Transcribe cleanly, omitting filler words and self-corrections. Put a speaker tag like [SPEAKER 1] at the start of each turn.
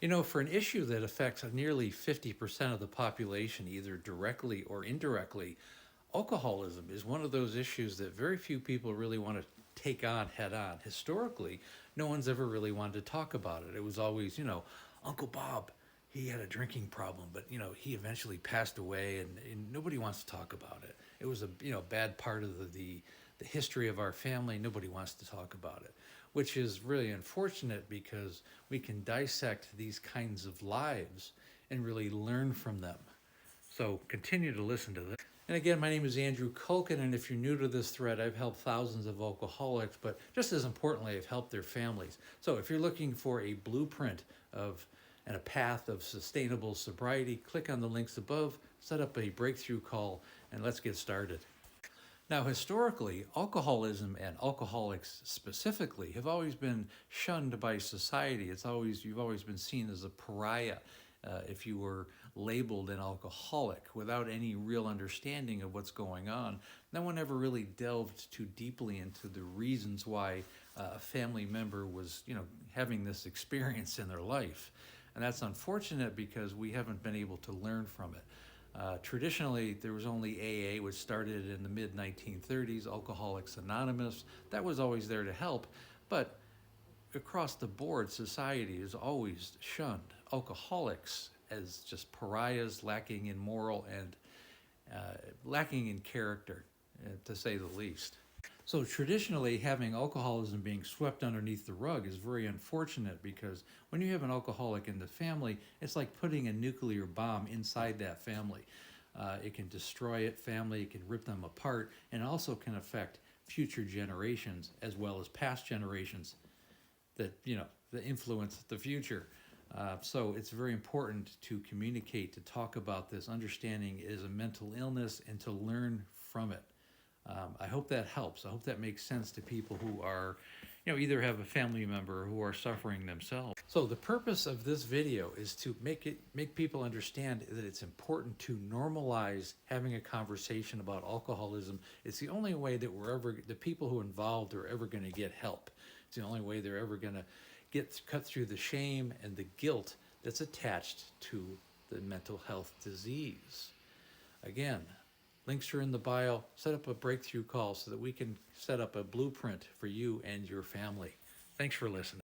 [SPEAKER 1] You know, for an issue that affects nearly 50% of the population, either directly or indirectly, alcoholism is one of those issues that very few people really want to take on head on. Historically, no one's ever really wanted to talk about it. It was always, Uncle Bob, he had a drinking problem, but he eventually passed away, and nobody wants to talk about it. It was a bad part of the history of our family. Nobody wants to talk about it, which is really unfortunate because we can dissect these kinds of lives and really learn from them. So continue to listen to this. And again, my name is Andrew Culkin, and if you're new to this thread, I've helped thousands of alcoholics, but just as importantly, I've helped their families. So if you're looking for a blueprint of and a path of sustainable sobriety, click on the links above, set up a breakthrough call, and let's get started. Now, historically, alcoholism and alcoholics specifically have always been shunned by society. You've always been seen as a pariah if you were labeled an alcoholic without any real understanding of what's going on. No one ever really delved too deeply into the reasons why a family member was, having this experience in their life. And that's unfortunate because we haven't been able to learn from it. Traditionally, there was only AA, which started in the mid-1930s, Alcoholics Anonymous. That was always there to help, but across the board, society has always shunned alcoholics as just pariahs, lacking in moral and lacking in character, to say the least. So traditionally, having alcoholism being swept underneath the rug is very unfortunate because when you have an alcoholic in the family, it's like putting a nuclear bomb inside that family. It can destroy it, family, it can rip them apart, and also can affect future generations as well as past generations that influence the future. So it's very important to communicate, to talk about this. Understanding it is a mental illness and to learn from it. I hope that helps. I hope that makes sense to people who are, either have a family member who are suffering themselves. So the purpose of this video is to make people understand that it's important to normalize having a conversation about alcoholism. It's the only way that the people who are involved are ever going to get help. It's the only way they're ever going to get cut through the shame and the guilt that's attached to the mental health disease. Again, links are in the bio. Set up a breakthrough call so that we can set up a blueprint for you and your family. Thanks for listening.